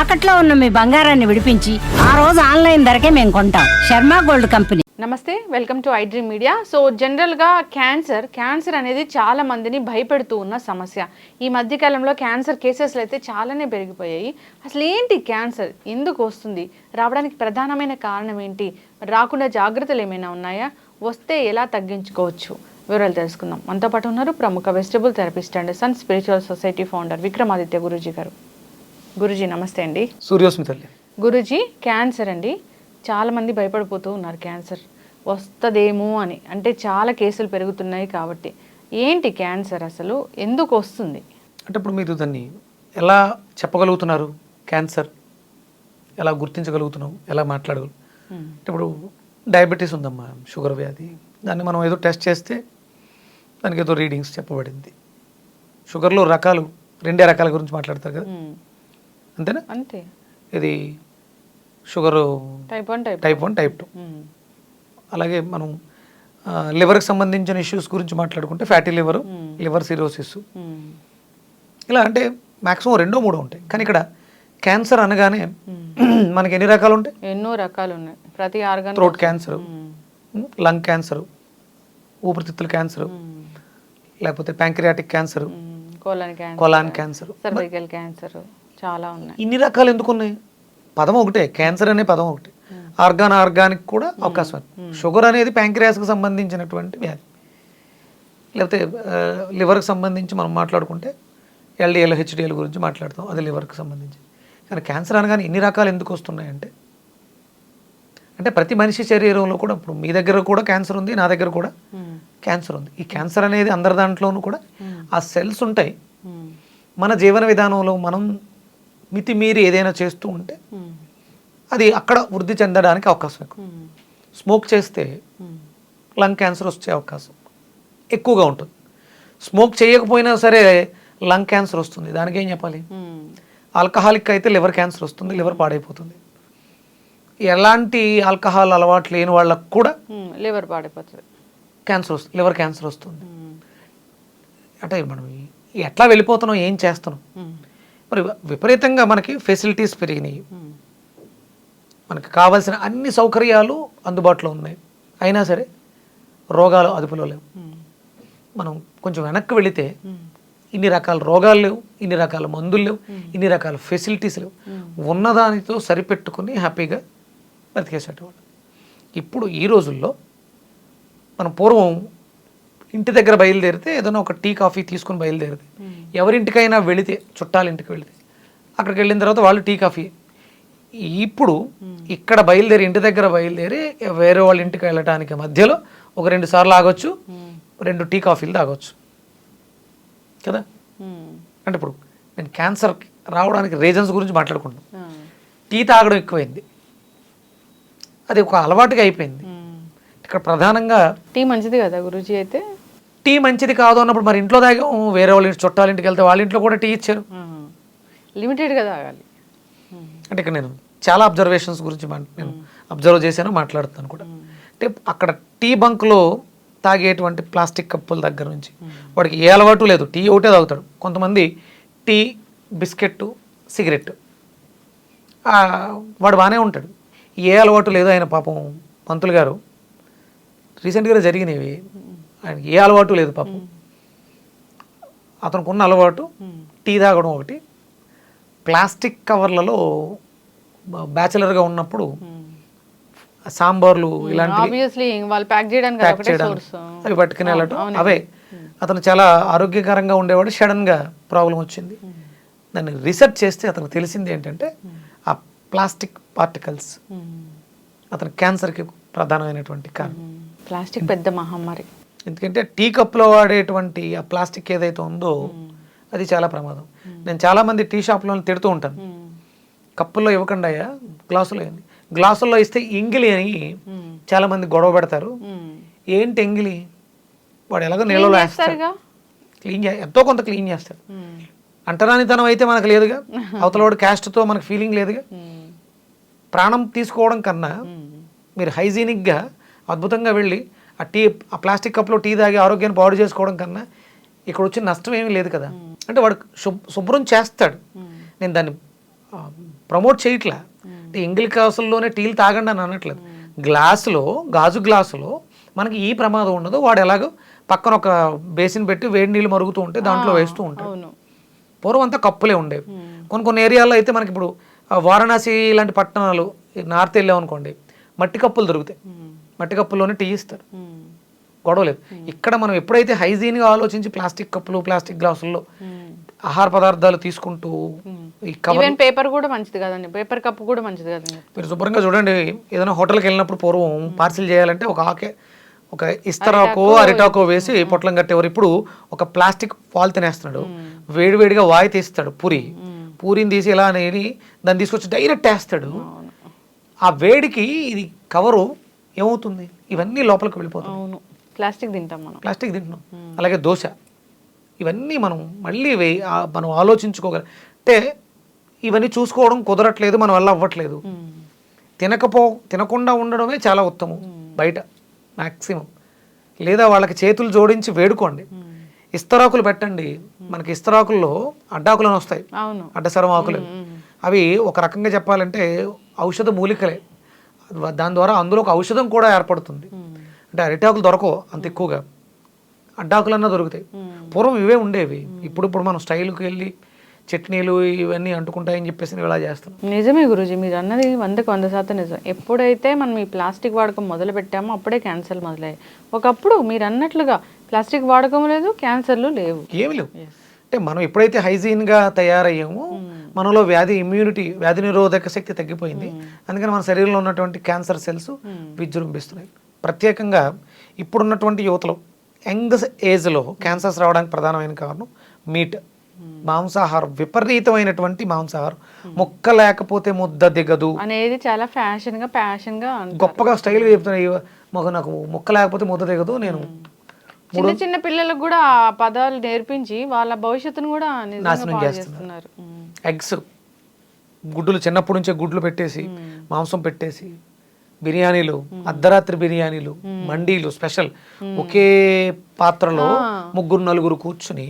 తాకట్లో ఉన్న మీ బంగారాన్ని విడిపించి ఆ రోజు ఆన్లైన్ ధరకే మేము కొంటాం. Sharma gold company. నమస్తే, welcome to iDream Media. So జనరల్గా క్యాన్సర్ అనేది చాలా మందిని భయపెడుతూ ఉన్న సమస్య. ఈ మధ్యకాలంలో క్యాన్సర్ కేసెస్లు అయితే చాలానే పెరిగిపోయాయి. అసలు ఏంటి క్యాన్సర్, ఎందుకు వస్తుంది, రావడానికి ప్రధానమైన కారణం ఏంటి, రాకుండా జాగ్రత్తలు ఏమైనా ఉన్నాయా, వస్తే ఎలా తగ్గించుకోవచ్చు, వివరాలు తెలుసుకుందాం. మనతో పాటు ఉన్నారు ప్రముఖ vegetable therapist and sun spiritual society founder Vikramaditya Guruji గారు. గురూజీ నమస్తే అండి. సూర్యోస్మి తల్లి. గురూజీ, క్యాన్సర్ అండి, చాలామంది భయపడిపోతూ ఉన్నారు క్యాన్సర్ వస్తుందేమో అని. అంటే చాలా కేసులు పెరుగుతున్నాయి కాబట్టి ఏంటి క్యాన్సర్, అసలు ఎందుకు వస్తుంది? అంటే ఇప్పుడు మీరు దాన్ని ఎలా చెప్పగలుగుతున్నారు, క్యాన్సర్ ఎలా గుర్తించగలుగుతున్నాం, ఎలా మాట్లాడగలం? అంటే ఇప్పుడు డయాబెటీస్ ఉందమ్మా, షుగర్ వ్యాధి, దాన్ని మనం ఏదో టెస్ట్ చేస్తే దానికి ఏదో రీడింగ్స్ చెప్పబడింది. షుగర్లో రకాలు, 2 రకాల గురించి మాట్లాడతారు కదా, అంతేనా? అంతే. ఇది షుగరు టైప్ 1 టైప్ 2. అలాగే మనం లివర్కి సంబంధించిన ఇష్యూస్ గురించి మాట్లాడుకుంటే ఫ్యాటీ లివర్ సిరోసిస్, ఇలా అంటే మ్యాక్సిమం 2-3 ఉంటాయి. కానీ ఇక్కడ క్యాన్సర్ అనగానే మనకి ఎన్ని రకాలు ఉంటాయి? ఎన్నో రకాలు ఉన్నాయి. ప్రతి organ, throat cancer, lung cancer, ఊపిరితిత్తుల క్యాన్సర్, లేకపోతే pancreatic cancer, colon cancer, cervical cancer, చాలా ఉన్నాయి. ఇన్ని రకాలు ఎందుకు ఉన్నాయి? పదం ఒకటే, క్యాన్సర్ అనే పదం ఒకటే. ఆర్గానిక్ కూడా అవకాశం. షుగర్ అనేది ప్యాంక్రియాస్కి సంబంధించినటువంటి వ్యాధి. లేకపోతే లివర్కి సంబంధించి మనం మాట్లాడుకుంటే LDL HDL గురించి మాట్లాడతాం, అది లివర్కి సంబంధించి. కానీ క్యాన్సర్ అనగానే ఇన్ని రకాలు ఎందుకు వస్తున్నాయంటే, అంటే ప్రతి మనిషి శరీరంలో కూడా, ఇప్పుడు మీ దగ్గర కూడా క్యాన్సర్ ఉంది, నా దగ్గర కూడా క్యాన్సర్ ఉంది. ఈ క్యాన్సర్ అనేది అందరి దాంట్లోనూ కూడా ఆ సెల్స్ ఉంటాయి. మన జీవన విధానంలో మనం మితిమీరి ఏదైనా చేస్తూ ఉంటే అది అక్కడ వృద్ధి చెందడానికి అవకాశం ఎక్కువ. స్మోక్ చేస్తే లంగ్ క్యాన్సర్ వచ్చే అవకాశం ఎక్కువగా ఉంటుంది. స్మోక్ చేయకపోయినా సరే లంగ్ క్యాన్సర్ వస్తుంది. దానికి ఏం చెప్పాలి? ఆల్కహాలిక్ అయితే లివర్ క్యాన్సర్ వస్తుంది, లివర్ పాడైపోతుంది. ఎలాంటి ఆల్కహాల్ అలవాటు లేని వాళ్ళకు కూడా లివర్ పాడైపోతుంది, క్యాన్సర్ వస్తుంది, లివర్ క్యాన్సర్ వస్తుంది. అంటే మనం ఎట్లా వెళ్ళిపోతున్నాం, ఏం చేస్తున్నాం? మరి విపరీతంగా మనకి ఫెసిలిటీస్ పెరిగినాయి, మనకి కావాల్సిన అన్ని సౌకర్యాలు అందుబాటులో ఉన్నాయి, అయినా సరే రోగాలు అదుపులో లేవు. మనం కొంచెం వెనక్కి వెళితే ఇన్ని రకాల రోగాలు లేవు, ఇన్ని రకాల మందులు లేవు, ఇన్ని రకాల ఫెసిలిటీస్ లేవు. ఉన్నదానితో సరిపెట్టుకుని హ్యాపీగా బతికేసేటవాళ్ళు. ఇప్పుడు ఈ రోజుల్లో మనం పూర్వం ఇంటి దగ్గర బయలుదేరితే, ఏదైనా ఒక టీ కాఫీ తీసుకుని బయలుదేరితే, ఎవరింటికైనా వెళితే, చుట్టాలింటికి వెళితే, అక్కడికి వెళ్ళిన తర్వాత వాళ్ళు టీ కాఫీ. ఇప్పుడు ఇక్కడ బయలుదేరి, ఇంటి దగ్గర బయలుదేరి వేరే వాళ్ళ ఇంటికి వెళ్ళటానికి మధ్యలో ఒక 2 సార్లు ఆగొచ్చు, 2 టీ కాఫీలు తాగొచ్చు కదా. అంటే ఇప్పుడు నేను క్యాన్సర్ రావడానికి రీజన్స్ గురించి మాట్లాడుకుంటున్నాను. టీ తాగడం ఎక్కువైంది, అది ఒక అలవాటుగా అయిపోయింది. ఇక్కడ ప్రధానంగా టీ మంచిది కదా గురూజీ? అయితే టీ మంచిది కాదు అన్నప్పుడు మరి ఇంట్లో తాగాం, వేరే వాళ్ళ చుట్టాలింటికి వెళ్తే వాళ్ళ ఇంట్లో కూడా టీ ఇచ్చారు, లిమిటెడ్గా తాగాలి. అంటే ఇక్కడ నేను చాలా అబ్జర్వేషన్స్ గురించి నేను అబ్జర్వ్ చేశాను, మాట్లాడుతాను కూడా. అంటే అక్కడ టీ బంక్లో తాగేటువంటి ప్లాస్టిక్ కప్పుల దగ్గర నుంచి వాడికి ఏ అలవాటు లేదు, టీ ఒకటే తాగుతాడు. కొంతమంది టీ, బిస్కెట్, సిగరెట్, వాడు బాగానే ఉంటాడు, ఏ అలవాటు లేదు. ఆయన పాపం పంతులు గారు రీసెంట్గా జరిగినవి, ఆయనకి ఏ అలవాటు లేదు పాపం. అతనికి ఉన్న అలవాటు టీ తాగడం ఒకటి. ప్లాస్టిక్ కవర్లలో బ్యాచిలర్గా ఉన్నప్పుడు సాంబార్లు ఇలాంటివి ప్యాక్ చేయడం, అవి పట్టుకుని వెళ్ళటం, అవే. అతను చాలా ఆరోగ్యకరంగా ఉండేవాడు, సడన్గా ప్రాబ్లం వచ్చింది. దాన్ని రీసెర్చ్ చేస్తే అతనికి తెలిసింది ఏంటంటే, ఆ ప్లాస్టిక్ పార్టికల్స్ అతని క్యాన్సర్కి ప్రధానమైనటువంటి కారణం. ప్లాస్టిక్ పెద్ద మహమ్మారి. ఎందుకంటే టీ కప్లో వాడేటువంటి ఆ ప్లాస్టిక్ ఏదైతే ఉందో అది చాలా ప్రమాదం. నేను చాలామంది టీ షాప్లో తిడుతూ ఉంటాను, కప్పుల్లో ఇవ్వకుండా అయ్యా, గ్లాసులో ఇవ్వండి. గ్లాసుల్లో ఇస్తే ఎంగిలి అని చాలామంది గొడవ పెడతారు. ఏంటి ఎంగిలి? వాడు ఎలాగో నీళ్ళలో వేస్తాడు, ఎంతో కొంత క్లీన్ చేస్తాడు. అంటరానితనం అయితే మనకు లేదుగా, అవతల వాడు క్యాస్ట్తో మనకు ఫీలింగ్ లేదుగా. ప్రాణం తీసుకోవడం కన్నా మీరు హైజీనిక్గా అద్భుతంగా వెళ్ళి ఆ ప్లాస్టిక్ కప్లో టీ తాగి ఆరోగ్యాన్ని పాడు చేసుకోవడం కన్నా ఇక్కడ వచ్చిన నష్టం ఏమీ లేదు కదా. అంటే వాడు శుభ్రం చేస్తాడు. నేను దాన్ని ప్రమోట్ చేయట్లా. అంటే ఇంగిల్ గ్లాసుల్లోనే టీలు తాగండి అని అనట్లేదు. గ్లాసులో, గాజు గ్లాసులో మనకి ఈ ప్రమాదం ఉండదు. వాడు ఎలాగో పక్కన ఒక బేసిన్ పెట్టి వేడి నీళ్ళు మరుగుతూ ఉంటే దాంట్లో వేస్తూ ఉంటాడు. అవును. పూర్వం అంతా కప్పులే ఉండేవి. కొన్ని ఏరియాల్లో అయితే మనకి ఇప్పుడు వారణాసి లాంటి పట్టణాలు నార్త్ వెళ్ళామనుకోండి, మట్టి కప్పులు దొరుకుతాయి. మట్టి కప్పుల్లోనే టీ ఇస్తారు, గొడవ లేదు. ఇక్కడ మనం ఎప్పుడైతే హైజీన్గా ఆలోచించి ప్లాస్టిక్ కప్పులు, ప్లాస్టిక్ గ్లాసుల్లో ఆహార పదార్థాలు తీసుకుంటూ ఈ కవర్, ఈవెన్ పేపర్ కూడా మంచిది కదండి, పేపర్ కప్ కూడా మంచిది కదండి. మీరు శుభ్రంగా చూడండి, ఏదైనా హోటల్కి వెళ్ళినప్పుడు పూర్వం పార్సిల్ చేయాలంటే ఒక ఇస్తరాకో అరిటాకో వేసి పొట్లం కట్టేవారు. ఇప్పుడు ఒక ప్లాస్టిక్ పాలు తినేస్తున్నాడు, వేడివేడిగా వాయి తీస్తాడు, పూరిని తీసి ఇలా అనేది దాన్ని తీసుకొచ్చి డైరెక్ట్ వేస్తాడు. ఆ వేడికి ఇది కవరు ఏమవుతుంది, ఇవన్నీ లోపలికి వెళ్ళిపోతాయి. అవును, ప్లాస్టిక్ తింటాం మనం, ప్లాస్టిక్ తింటున్నాం. అలాగే దోశ, ఇవన్నీ మనం మళ్ళీ మనం ఆలోచించుకోగల అంటే ఇవన్నీ చూసుకోవడం కుదరట్లేదు, మన వల్ల అవ్వట్లేదు. తినకుండా ఉండడమే చాలా ఉత్తమం బయట మ్యాక్సిమం. లేదా వాళ్ళకి చేతులు జోడించి వేడుకోండి, ఇస్తరాకులు పెట్టండి. మనకి ఇస్తరాకుల్లో అడ్డాకులను వస్తాయి, అడ్డసరం ఆకులు. అవి ఒక రకంగా చెప్పాలంటే ఔషధ మూలికలే. దాని ద్వారా అందులో ఒక ఔషధం కూడా ఏర్పడుతుంది. అంటే అరిటాకులు దొరకవు అంత ఎక్కువగా, అడ్డాకులన్నా దొరుకుతాయి. పూర్వం ఇవే ఉండేవి. ఇప్పుడు మనం స్టైల్కి వెళ్ళి చట్నీలు ఇవన్నీ అంటుకుంటాయని చెప్పేసి ఇలా చేస్తాం. నిజమే గురూజీ, మీరు అన్నది 100% నిజం. ఎప్పుడైతే మనం ఈ ప్లాస్టిక్ వాడకం మొదలు పెట్టామో అప్పుడే క్యాన్సర్లు మొదలయ్యాయి. ఒకప్పుడు మీరు అన్నట్లుగా ప్లాస్టిక్ వాడకం లేదు, క్యాన్సర్లు లేవు, ఏమి లేవు. అంటే మనం ఎప్పుడైతే హైజీన్గా తయారయ్యామో మనలో వ్యాధి నిరోధక శక్తి తగ్గిపోయింది. అందుకని మన శరీరంలో ఉన్నటువంటి క్యాన్సర్ సెల్స్ విజృంభిస్తున్నాయి. ప్రత్యేకంగా ఇప్పుడున్నటువంటి యువతలో యంగ్ ఏజ్లో క్యాన్సర్స్ రావడానికి ప్రధానమైన కారణం మీట్, మాంసాహారం, విపరీతమైనటువంటి మాంసాహారం. ముక్క లేకపోతే ముద్ద దిగదు అనేది చాలా ప్యాషన్గా గొప్పగా స్టైల్గా చెప్తున్నాయి. నాకు ముక్క లేకపోతే ముద్ద దిగదు. నేను చిన్న పిల్లలకు కూడా ఆ పదాలు నేర్పించి వాళ్ళ భవిష్యత్తును కూడా నాశనం చేస్తున్నారు. ఎగ్స్, గుడ్డులు, చిన్నప్పటి నుంచే గుడ్లు పెట్టేసి మాంసం పెట్టేసి బిర్యానీలు, అర్ధరాత్రి బిర్యానీలు, మండీలు స్పెషల్, ఒకే పాత్రలో 3-4 కూర్చుని.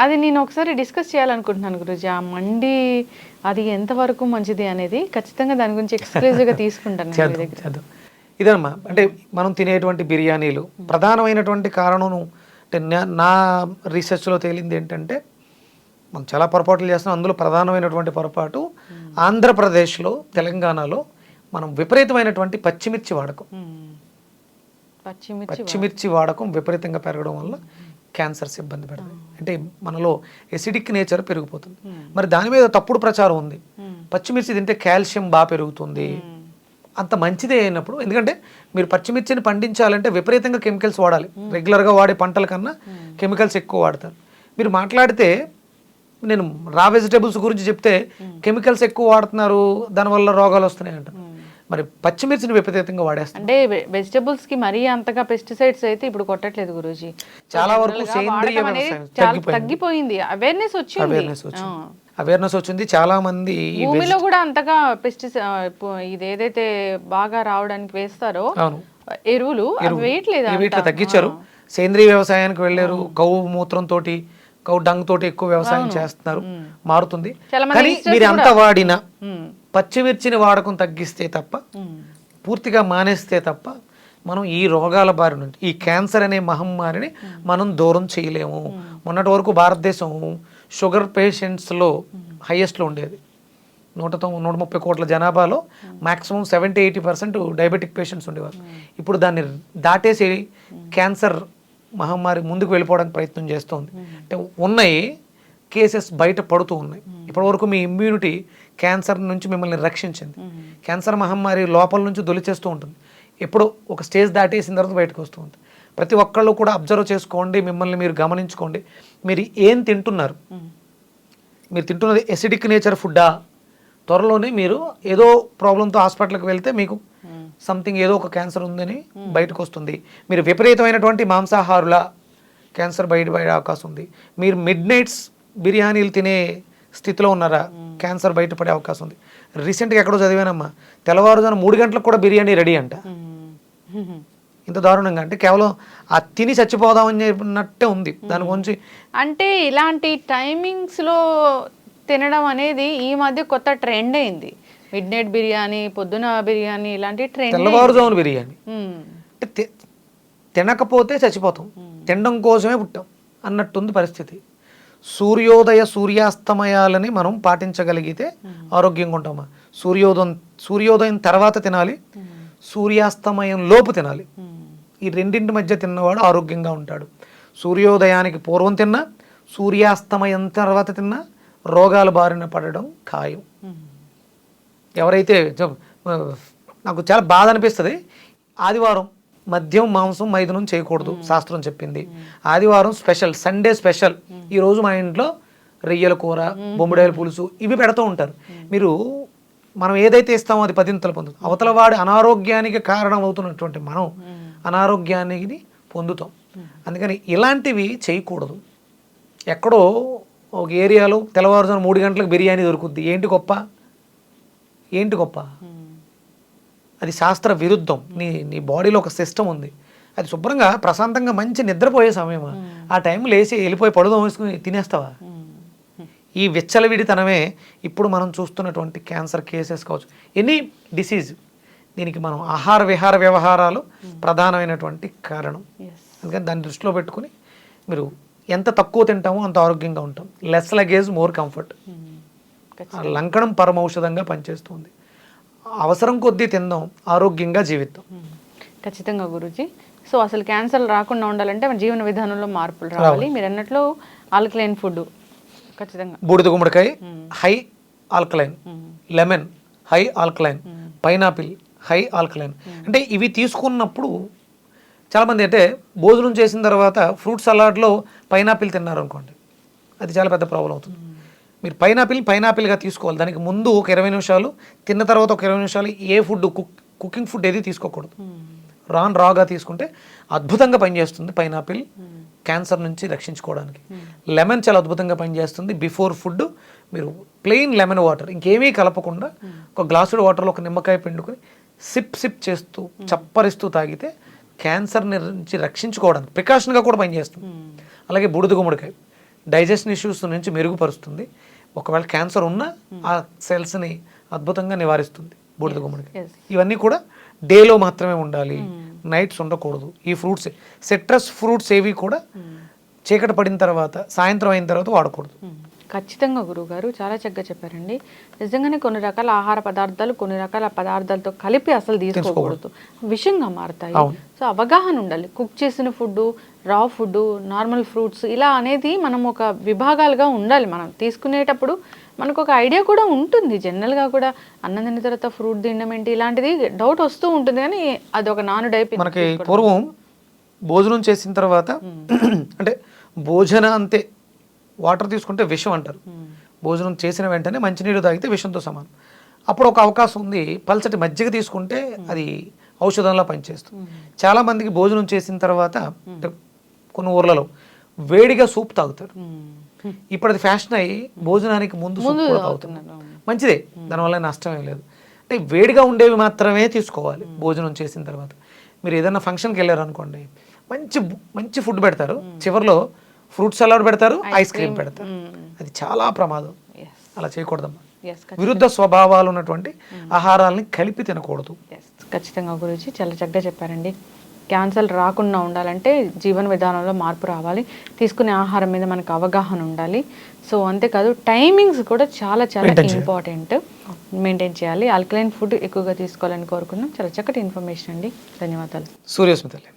అది నేను ఒకసారి డిస్కస్ చేయాలనుకుంటున్నాను గురూజీ, ఆ మండి అది ఎంతవరకు మంచిది అనేది. ఖచ్చితంగా దాని గురించి ఎక్స్క్లూజివ్గా తీసుకుంటాను. ఇదమ్మా, అంటే మనం తినేటువంటి బిర్యానీలు ప్రధానమైనటువంటి కారణం అంటే నా రీసెర్చ్లో తేలింది ఏంటంటే మనం చాలా పొరపాట్లు చేస్తున్నాం. అందులో ప్రధానమైనటువంటి పొరపాటు ఆంధ్రప్రదేశ్లో, తెలంగాణలో మనం విపరీతమైనటువంటి పచ్చిమిర్చి వాడకం విపరీతంగా పెరగడం వల్ల క్యాన్సర్స్ ఇబ్బంది పెడతాయి. అంటే మనలో ఎసిడిక్ నేచర్ పెరిగిపోతుంది. మరి దాని మీద తప్పుడు ప్రచారం ఉంది, పచ్చిమిర్చి తింటే కాల్షియం బాగా పెరుగుతుంది. అంత మంచిదే అయినప్పుడు, ఎందుకంటే మీరు పచ్చిమిర్చిని పండించాలంటే విపరీతంగా కెమికల్స్ వాడాలి. రెగ్యులర్గా వాడే పంటల కన్నా కెమికల్స్ ఎక్కువ వాడతారు. మీరు మాట్లాడితే నేను రా వెజిటేబుల్స్ గురించి చెప్తే కెమికల్స్ ఎక్కువ వాడుతున్నారు, దానివల్ల రోగాలు వస్తున్నాయి అంటారు. మరి పచ్చిమిర్చిని విపరీతంగా వాడేస్తారు. అంటే వెజిటబుల్స్ కి మరీ అంతగా పెస్టిసైడ్స్ అయితే ఇప్పుడు కొట్టట్లేదు గురూజీ, చాలా వరకు సేంద్రియ తగ్గిపోయింది. అవేర్నెస్ వచ్చింది. చాలా మంది భూమిలో కూడా అంతగా ఇది ఏదైతే బాగా రావడానికి వేస్తారో ఎరువులు వేయట్లేదు, తగ్గించారు. సేంద్రియ వ్యవసాయానికి వెళ్ళారు. గౌ మూత్రం తోటి, గౌ డంగ్ తోటి ఎక్కువ వ్యవసాయం చేస్తున్నారు. మారుతుంది. కానీ మీరు అంత వాడిన పచ్చిమిర్చిని వాడకం తగ్గిస్తే తప్ప, పూర్తిగా మానేస్తే తప్ప మనం ఈ రోగాల బారి నుంచి, ఈ క్యాన్సర్ అనే మహమ్మారిని మనం దూరం చేయలేము. మొన్నటి వరకు భారతదేశం షుగర్ పేషెంట్స్లో హైయెస్ట్లో ఉండేది. 130 కోట్ల జనాభాలో మ్యాక్సిమం 70-80% డయాబెటిక్ పేషెంట్స్ ఉండేవారు. ఇప్పుడు దాన్ని దాటేసి క్యాన్సర్ మహమ్మారి ముందుకు వెళ్ళిపోవడానికి ప్రయత్నం చేస్తుంది. అంటే ఉన్నాయి కేసెస్ బయట పడుతూ ఉన్నాయి. ఇప్పటివరకు మీ ఇమ్యూనిటీ క్యాన్సర్ నుంచి మిమ్మల్ని రక్షించింది. క్యాన్సర్ మహమ్మారి లోపల నుంచి దొలిచేస్తూ ఉంటుంది. ఎప్పుడో ఒక స్టేజ్ దాటేసిన తర్వాత బయటకు వస్తూ ఉంటుంది. ప్రతి ఒక్కళ్ళు కూడా అబ్జర్వ్ చేసుకోండి, మిమ్మల్ని మీరు గమనించుకోండి. మీరు ఏం తింటున్నారు, మీరు తింటున్నది ఎసిడిక్ నేచర్ ఫుడ్డా? త్వరలోనే మీరు ఏదో ప్రాబ్లంతో హాస్పిటల్కి వెళ్తే మీకు సంథింగ్ ఏదో ఒక క్యాన్సర్ ఉందని బయటకు వస్తుంది. మీరు విపరీతమైనటువంటి మాంసాహారుల క్యాన్సర్ బయటపడే అవకాశం ఉంది. మీరు మిడ్ నైట్స్ బిర్యానీలు తినే స్థితిలో ఉన్నారా, క్యాన్సర్ బయటపడే అవకాశం ఉంది. రీసెంట్గా ఎక్కడో చదివానమ్మా, తెల్లవారుజామున 3 గంటలకు కూడా బిర్యానీ రెడీ అంట. ఇంత దారుణంగా, అంటే కేవలం ఆ తిని చచ్చిపోదామని చెప్పినట్టే ఉంది. దాని గురించి అంటే ఇలాంటి టైమింగ్స్లో తినడం అనేది ఈ మధ్య కొత్త ట్రెండ్ అయింది. మిడ్ నైట్ బిర్యానీ, పొద్దున బిర్యానీ ఇలాంటి ట్రెండ్. తెల్లవారుజామున బిర్యానీ అంటే తినకపోతే చచ్చిపోతాం, తినడం కోసమే పుట్టాం అన్నట్టుంది పరిస్థితి. సూర్యాస్తమయాలని మనం పాటించగలిగితే ఆరోగ్యంగా ఉంటామా? సూర్యోదయం తర్వాత తినాలి, సూర్యాస్తమయం లోపు తినాలి. ఈ రెండింటి మధ్య తిన్నవాడు ఆరోగ్యంగా ఉంటాడు. సూర్యోదయానికి పూర్వం తిన్నా, సూర్యాస్తమయం తర్వాత తిన్నా రోగాల బారిన పడడం ఖాయం. ఎవరైతే నాకు చాలా బాధ అనిపిస్తుంది, ఆదివారం మద్యం మాంసం మైదనం చేయకూడదు శాస్త్రం చెప్పింది. ఆదివారం స్పెషల్, సండే స్పెషల్. ఈరోజు మా ఇంట్లో రొయ్యల కూర, బొమ్మిడాయల పులుసు ఇవి పెడుతూ ఉంటారు. మీరు మనం ఏదైతే ఇస్తామో అది పదింతలు పొందుతాం. అవతల వాడి అనారోగ్యానికి కారణం అవుతున్నటువంటి మనం అనారోగ్యాన్ని పొందుతాం. అందుకని ఇలాంటివి చేయకూడదు. ఎక్కడో ఒక ఏరియాలో తెల్లవారుజామున 3 గంటలకు బిర్యానీ దొరుకుద్ది. ఏంటి గొప్ప? అది శాస్త్ర విరుద్ధం. నీ బాడీలో ఒక సిస్టమ్ ఉంది, అది శుభ్రంగా ప్రశాంతంగా మంచి నిద్రపోయే సమయమా? ఆ టైం లేచి వెళ్ళిపోయి పడుదాం వేసుకుని తినేస్తావా? ఈ విచ్చలవిడితనమే ఇప్పుడు మనం చూస్తున్నటువంటి క్యాన్సర్ కేసెస్ కావచ్చు, ఎనీ డిసీజ్. దీనికి మనం ఆహార విహార వ్యవహారాలు ప్రధానమైనటువంటి కారణం. అందుకని దాన్ని దృష్టిలో పెట్టుకుని మీరు ఎంత తక్కువ తింటామో అంత ఆరోగ్యంగా ఉంటాం. Less luggage more comfort. లంకణం పరమౌషధంగా పనిచేస్తుంది. అవసరం కొద్దీ తిందాం, ఆరోగ్యంగా జీవిద్దాం. ఖచ్చితంగా గురూజీ. సో అసలు క్యాన్సర్ రాకుండా ఉండాలంటే మన జీవన విధానంలో మార్పులు రావాలి. మీరు అన్నట్లు ఆల్కలైన్ ఫుడ్ ఖచ్చితంగా. బూడిద గుమ్మడికాయ high alkaline, lemon high alkaline, pineapple high alkaline. అంటే ఇవి తీసుకున్నప్పుడు చాలామంది అంటే భోజనం చేసిన తర్వాత ఫ్రూట్ సలాడ్లో పైనాపిల్ తిన్నారు అనుకోండి, అది చాలా పెద్ద ప్రాబ్లం అవుతుంది. మీరు పైనాపిల్గా తీసుకోవాలి. దానికి ముందు ఒక 20 నిమిషాలు, తిన్న తర్వాత ఒక 20 నిమిషాలు ఏ ఫుడ్ కుకింగ్ ఫుడ్ ఏది తీసుకోకూడదు. రాగా తీసుకుంటే అద్భుతంగా పనిచేస్తుంది పైనాపిల్ క్యాన్సర్ నుంచి రక్షించుకోవడానికి. లెమన్ చాలా అద్భుతంగా పనిచేస్తుంది. బిఫోర్ ఫుడ్ మీరు ప్లెయిన్ లెమన్ వాటర్, ఇంకేమీ కలపకుండా ఒక గ్లాసుడు వాటర్లో ఒక నిమ్మకాయ పిండుకొని సిప్ చేస్తూ చప్పరిస్తూ తాగితే క్యాన్సర్ నుంచి రక్షించుకోవడానికి ప్రికాషన్గా కూడా పనిచేస్తుంది. అలాగే బూడిద గుమ్మడికాయ డైజెషన్ ఇష్యూస్ నుంచి మెరుగుపరుస్తుంది. ఒకవేళ క్యాన్సర్ ఉన్నా ఆ సెల్స్ని అద్భుతంగా నివారిస్తుంది బూడిద గుమ్మడికాయ. ఇవన్నీ కూడా డేలో మాత్రమే ఉండాలి, నైట్స్ ఉండకూడదు. ఈ ఫ్రూట్స్, సిట్రస్ ఫ్రూట్స్ ఏవి కూడా చీకటి పడిన తర్వాత, సాయంత్రం అయిన తర్వాత వాడకూడదు. ఖచ్చితంగా గురువుగారు చాలా చక్కగా చెప్పారండి. నిజంగానే కొన్ని రకాల ఆహార పదార్థాలు కొన్ని రకాల పదార్థాలతో కలిపి అసలు తీసుకోకూడదు, విషంగా మారుతాయి. సో అవగాహన ఉండాలి. కుక్ చేసిన ఫుడ్, రా ఫుడ్, నార్మల్ ఫ్రూట్స్ ఇలా అనేది మనం ఒక విభాగాలుగా ఉండాలి. మనం తీసుకునేటప్పుడు మనకు ఒక ఐడియా కూడా ఉంటుంది. జనరల్గా కూడా అన్నం తిన్న తర్వాత ఫ్రూట్ తినడం ఏంటి ఇలాంటిది డౌట్ వస్తూ ఉంటుంది, కానీ అది ఒక నానుడైపోయింది. మనకి పూర్వం భోజనం చేసిన తర్వాత అంటే భోజన అంతే వాటర్ తీసుకుంటే విషం అంటారు. భోజనం చేసిన వెంటనే మంచినీరు తాగితే విషంతో సమానం. అప్పుడు ఒక అవకాశం ఉంది, పల్చటి మజ్జిగ తీసుకుంటే అది ఔషధంలా పనిచేస్తుంది. చాలామందికి భోజనం చేసిన తర్వాత కొన్ని ఊర్లలో వేడిగా సూప్ తాగుతారు. ఇప్పుడు అది ఫ్యాషన్ అయ్యి భోజనానికి ముందు సూప్ కూడా తాగుతున్నారు. మంచిదే, దానివల్ల నష్టం ఏం లేదు. అంటే వేడిగా ఉండేవి మాత్రమే తీసుకోవాలి భోజనం చేసిన తర్వాత. మీరు ఏదైనా ఫంక్షన్కి వెళ్ళారు అనుకోండి, మంచి ఫుడ్ పెడతారు, చివరిలో ఫ్రూట్ సలాడ్ పెడతారు, ఐస్ క్రీమ్ పెడతారు. అది చాలా ప్రమాదం, అలా చేయకూడదమ్మా. విరుద్ధ స్వభావాలు ఉన్నటువంటి ఆహారాలని కలిపి తినకూడదు. ఖచ్చితంగా గురించి చాలా చక్కగా చెప్పారండి. క్యాన్సర్ రాకుండా ఉండాలంటే జీవన విధానంలో మార్పు రావాలి, తీసుకునే ఆహారం మీద మనకు అవగాహన ఉండాలి. సో అంతేకాదు టైమింగ్స్ కూడా చాలా ఇంపార్టెంట్, మెయింటైన్ చేయాలి. ఆల్కలైన్ ఫుడ్ ఎక్కువగా తీసుకోవాలని కోరుకున్నాం. చాలా చక్కటి ఇన్ఫర్మేషన్ అండి, ధన్యవాదాలు. సూర్యస్మితలే.